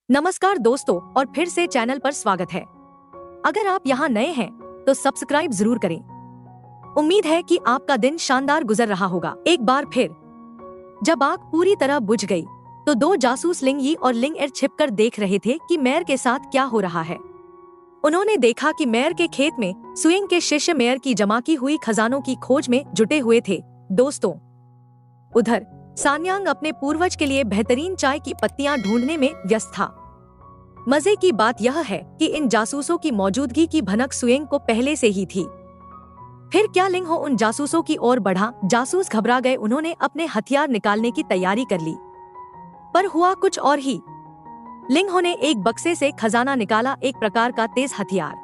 नमस्कार दोस्तों, और फिर से चैनल पर स्वागत है। अगर आप यहाँ नए हैं तो सब्सक्राइब जरूर करें। उम्मीद है कि आपका दिन शानदार गुजर रहा होगा। एक बार फिर जब आग पूरी तरह बुझ गई तो दो जासूस लिंग यी और लिंग एर छिपकर देख रहे थे कि मेयर के साथ क्या हो रहा है। उन्होंने देखा कि मेयर के खेत में सुएंग के शिष्य मेयर की जमा की हुई खजानों की खोज में जुटे हुए थे। दोस्तों, उधर सान्यांग अपने पूर्वज के लिए बेहतरीन चाय की पत्तियां ढूंढने में व्यस्त था। मजे की बात यह है कि इन जासूसों की मौजूदगी की भनक सुएंग को पहले से ही थी। फिर क्या लिंग हो उन जासूसों की ओर बढ़ा। जासूस घबरा गए। उन्होंने अपने हथियार निकालने की तैयारी कर ली, पर हुआ कुछ और ही। लिंग हो ने एक बक्से से खजाना निकाला, एक प्रकार का तेज हथियार।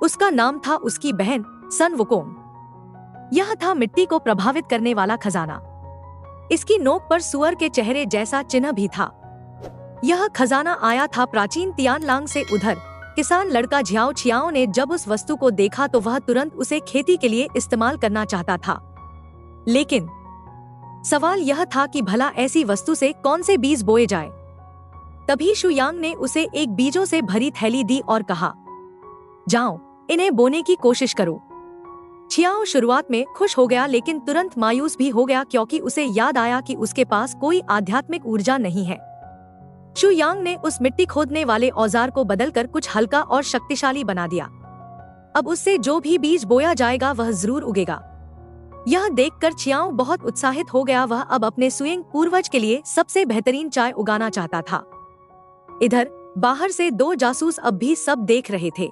उसका नाम था उसकी बहन सन वुकोंग। यह था मिट्टी को प्रभावित करने वाला खजाना। इसकी नोक पर सुअर के चेहरे जैसा चिन्ह भी था। यह खजाना आया था प्राचीन तियानलांग से। उधर किसान लड़का झियाओ छियाओ ने जब उस वस्तु को देखा तो वह तुरंत उसे खेती के लिए इस्तेमाल करना चाहता था। लेकिन सवाल यह था कि भला ऐसी वस्तु से कौन से बीज बोए जाए। तभी शुयांग ने उसे एक बीजों से भरी थैली दी और कहा, जाओ, इन्हें बोने की कोशिश करो। छियाओ शुरुआत में खुश हो गया, लेकिन तुरंत मायूस भी हो गया, क्योंकि उसे याद आया कि उसके पास कोई आध्यात्मिक ऊर्जा नहीं है। शुयांग ने उस मिट्टी खोदने वाले औजार को बदलकर कुछ हल्का और शक्तिशाली बना दिया। अब उससे जो भी बीज बोया जाएगा वह जरूर उगेगा। यह देखकर छियाओ बहुत उत्साहित हो गया। वह अब अपने सुएंग पूर्वज के लिए सबसे बेहतरीन चाय उगाना चाहता था। इधर बाहर से दो जासूस अब भी सब देख रहे थे।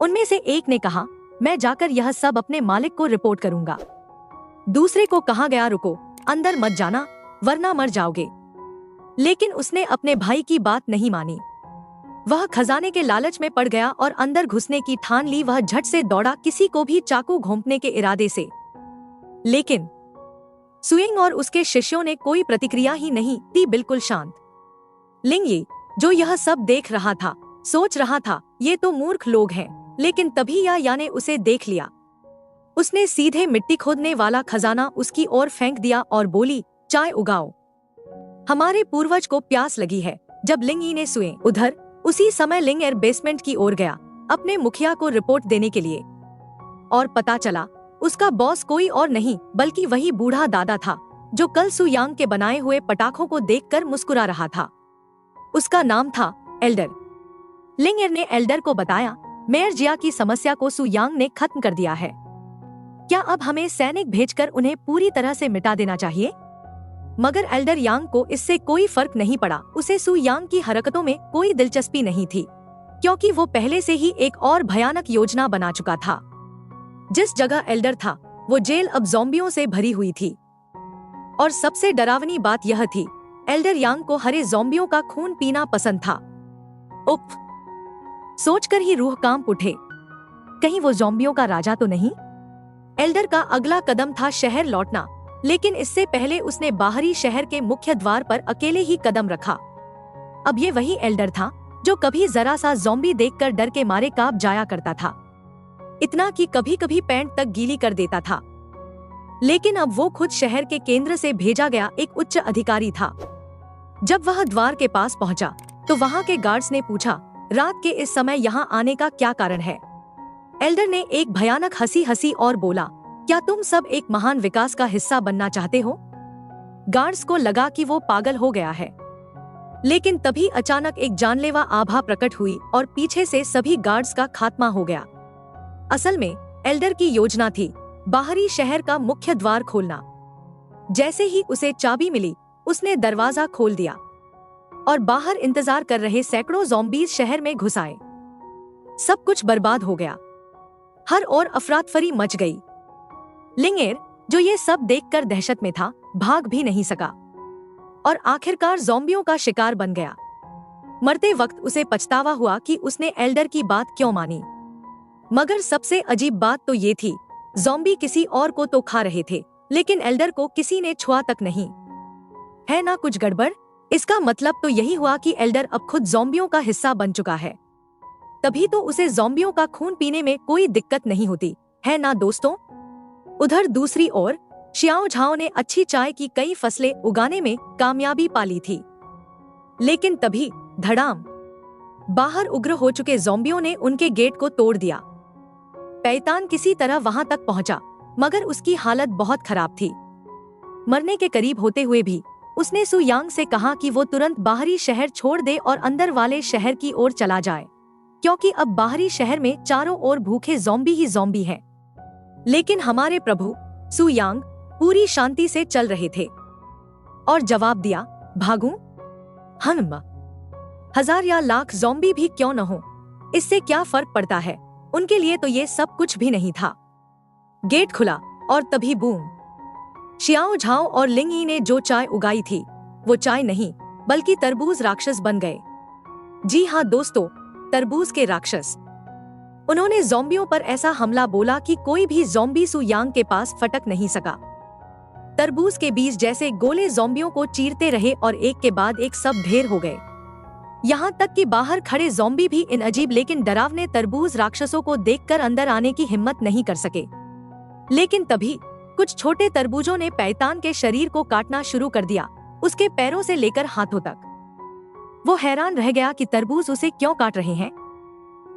उनमें से एक ने कहा, मैं जाकर यह सब अपने मालिक को रिपोर्ट करूंगा। दूसरे को कहा गया, रुको, अंदर मत जाना वरना मर जाओगे। लेकिन उसने अपने भाई की बात नहीं मानी। वह खजाने के लालच में पड़ गया और अंदर घुसने की ठान ली। वह झट से दौड़ा, किसी को भी चाकू घोंपने के इरादे से। लेकिन सुएंग और उसके शिष्यों ने कोई प्रतिक्रिया ही नहीं दी, बिल्कुल शांत। लिंग यी, जो यह सब देख रहा था, सोच रहा था ये तो मूर्ख लोग हैं। लेकिन तभी या ने उसे देख लिया। उसने सीधे मिट्टी खोदने वाला खजाना उसकी ओर फेंक दिया और बोली, चाय उगाओ, हमारे पूर्वज को प्यास लगी है। जब लिंग यी ने सुए उधर उसी समय लिंग एर बेसमेंट की ओर गया अपने मुखिया को रिपोर्ट देने के लिए, और पता चला उसका बॉस कोई और नहीं बल्कि वही बूढ़ा दादा था जो कल सुयांग के बनाए हुए पटाखों को देखकर मुस्कुरा रहा था। उसका नाम था एल्डर। लिंग एर ने एल्डर को बताया, मेयर जिया की समस्या को सुयांग ने खत्म कर दिया है। क्या अब हमें सैनिक भेजकर उन्हें पूरी तरह से मिटा देना चाहिए? मगर एल्डर यांग को इससे कोई फर्क नहीं पड़ा। उसे सुयांग की हरकतों में कोई दिलचस्पी नहीं थी, क्योंकि वो पहले से ही एक और भयानक योजना बना चुका था। जिस जगह एल्डर था वो जेल अब ज़ॉम्बियों से भरी हुई थी। और सबसे डरावनी बात यह थी, एल्डर यांग को हरे ज़ॉम्बियों का खून पीना पसंद था। उफ, सोचकर ही रूह कांप उठे। कहीं वो ज़ॉम्बियों का राजा तो नहीं? एल्डर का अगला कदम था शहर लौटना, लेकिन इससे पहले उसने बाहरी शहर के मुख्य द्वार पर अकेले ही कदम रखा। अब ये वही एल्डर था जो कभी जरा सा ज़ॉम्बी देखकर डर के मारे कांप जाया करता था, इतना कि कभी कभी पैंट तक गीली कर देता था। लेकिन अब वो खुद शहर के केंद्र से भेजा गया एक उच्च अधिकारी था। जब वह द्वार के पास पहुंचा तो वहां के गार्ड्स ने पूछा, रात के इस समय यहाँ आने का क्या कारण है? एल्डर ने एक भयानक हंसी हंसी और बोला, क्या तुम सब एक महान विकास का हिस्सा बनना चाहते हो? गार्ड्स को लगा कि वो पागल हो गया है। लेकिन तभी अचानक एक जानलेवा आभा प्रकट हुई और पीछे से सभी गार्ड्स का खात्मा हो गया। असल में एल्डर की योजना थी बाहरी शहर का मुख्य द्वार खोलना। जैसे ही उसे चाबी मिली उसने दरवाजा खोल दिया और बाहर इंतजार कर रहे सैकड़ों ज़ॉम्बीज शहर में घुस आए। सब कुछ बर्बाद हो गया। हर ओर अफरातफरी मच गई। लिंग एर, जो ये सब देखकर दहशत में था, भाग भी नहीं सका और आखिरकार ज़ॉम्बियों का शिकार बन गया। मरते वक्त उसे पछतावा हुआ कि उसने एल्डर की बात क्यों मानी। मगर सबसे अजीब बात तो ये थी, ज़ॉम्बी किसी और को तो खा रहे थे, लेकिन एल्डर को किसी ने छुआ तक नहीं। है ना कुछ गड़बड़? इसका मतलब तो यही हुआ कि एल्डर अब खुद ज़ॉम्बियों का हिस्सा बन चुका है। तभी तो उसे ज़ॉम्बियों का खून पीने में कोई दिक्कत नहीं होती, है ना दोस्तों? उधर दूसरी ओर शियाओ झाओ ने अच्छी चाय की कई फसलें उगाने में कामयाबी पा ली थी। लेकिन तभी धड़ाम, बाहर उग्र हो चुके ज़ॉम्बियों ने उनके गेट को तोड़ दिया। पैतान किसी तरह वहां तक पहुंचा, मगर उसकी हालत बहुत खराब थी। मरने के करीब होते हुए भी उसने सु यांग से कहा कि वो तुरंत बाहरी शहर छोड़ दे और अंदर वाले शहर की ओर चला जाए, क्योंकि अब बाहरी शहर में चारों ओर भूखे ज़ॉम्बी ही ज़ॉम्बी हैं। लेकिन हमारे प्रभु सु यांग पूरी शांति से चल रहे थे और जवाब दिया, भागूं? हजार या लाख ज़ॉम्बी भी क्यों न हो, इससे क्या फर्क पड़ता है, उनके लिए तो ये सब कुछ भी नहीं था। गेट खुला और तभी बूम, शियाओ झाओ और लिंग यी ने जो चाय उगाई थी वो चाय नहीं बल्कि तरबूज राक्षस बन गए। जी हाँ दोस्तों, तरबूज के राक्षस। उन्होंने ज़ॉम्बियों पर ऐसा हमला बोला कि कोई भी ज़ॉम्बी सु यांग के पास फटक नहीं सका। तरबूज के बीज जैसे गोले ज़ॉम्बियों को चीरते रहे और एक के बाद एक सब ढेर हो गए। यहाँ तक कि बाहर खड़े ज़ॉम्बी भी इन अजीब लेकिन डरावने तरबूज राक्षसों को देखकर अंदर आने की हिम्मत नहीं कर सके। लेकिन तभी कुछ छोटे तरबूजों ने पैतान के शरीर को काटना शुरू कर दिया, उसके पैरों से लेकर हाथों तक। वो हैरान रह गया कि तरबूज उसे क्यों काट रहे हैं।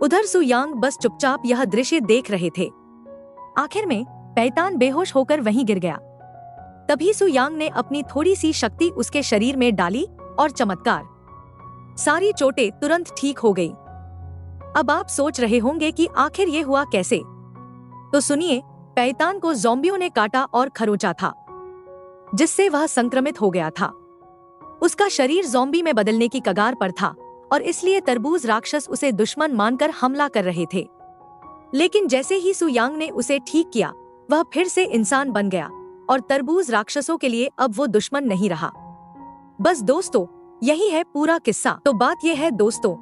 उधर सु यांग बस चुपचाप यह दृश्य देख रहे थे। आखिर में पैतान बेहोश होकर वहीं गिर गया। तभी सु यांग ने अपनी थोड़ी सी शक्ति उसके शरीर में डाली और चमत्कार, सारी चोटें तुरंत ठीक हो गई। अब आप सोच रहे होंगे कि आखिर ये हुआ कैसे, तो सुनिए। पैतान को ज़ॉम्बियों ने काटा और खरोचा था, जिससे वह संक्रमित हो गया था। उसका शरीर ज़ॉम्बी में बदलने की कगार पर था और इसलिए तरबूज राक्षस उसे दुश्मन मानकर हमला कर रहे थे। लेकिन जैसे ही सु यांग ने उसे ठीक किया, वह फिर से इंसान बन गया और तरबूज राक्षसों के लिए अब वो दुश्मन नहीं रहा। बस दोस्तों, यही है पूरा किस्सा। तो बात यह है दोस्तों,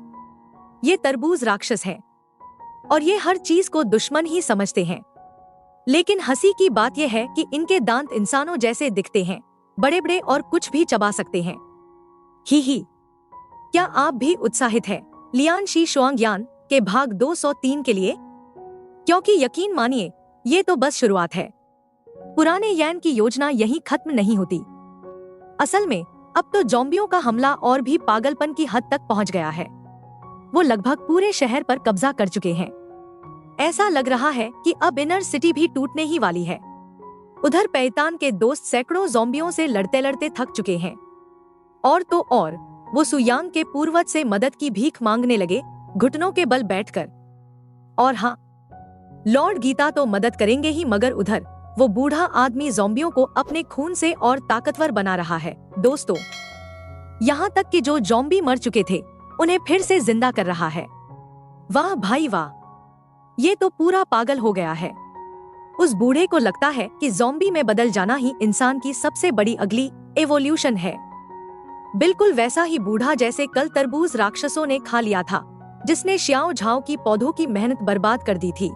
ये तरबूज राक्षस हैं और ये हर चीज को दुश्मन ही समझते हैं। लेकिन हंसी की बात यह है कि इनके दांत इंसानों जैसे दिखते हैं, बड़े बड़े, और कुछ भी चबा सकते हैं। ही क्या आप भी उत्साहित है लियान शी शुआंगयान के भाग 203 के लिए? क्योंकि यकीन मानिए, ये तो बस शुरुआत है। पुराने यान की योजना यहीं खत्म नहीं होती। असल में अब तो ज़ॉम्बियों का हमला और भी पागलपन की हद तक पहुंच गया है। वो लगभग पूरे शहर पर कब्जा कर चुके हैं। ऐसा लग रहा है कि अब इनर सिटी भी टूटने ही वाली है। उधर पैतान के दोस्त सैकड़ों ज़ॉम्बियों से लड़ते लड़ते थक चुके हैं। और तो और वो सु यांग के पूर्वज से मदद की भीख मांगने लगे, घुटनों के बल बैठकर। और हाँ, लॉर्ड गीता तो मदद करेंगे ही, मगर उधर वो बूढ़ा आदमी ज़ॉम्बियों को अपने खून से और ताकतवर बना रहा है दोस्तों। यहाँ तक कि जो ज़ॉम्बी मर चुके थे उन्हें फिर से जिंदा कर रहा है। वाह भाई वाह, ये तो पूरा पागल हो गया है। उस बूढ़े को लगता है कि ज़ॉम्बी में बदल जाना ही इंसान की सबसे बड़ी अगली एवोल्यूशन है। बिल्कुल वैसा ही बूढ़ा जैसे कल तरबूज राक्षसों ने खा लिया था, जिसने शियाओ झाओ की पौधों की मेहनत बर्बाद कर दी थी।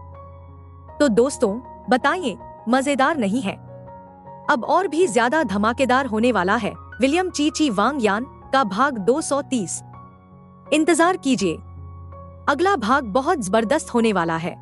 तो दोस्तों बताइए, मजेदार नहीं है? अब और भी ज्यादा धमाकेदार होने वाला है विलियम ची ची वांग यान का भाग 230। इंतजार कीजिए, अगला भाग बहुत जबरदस्त होने वाला है।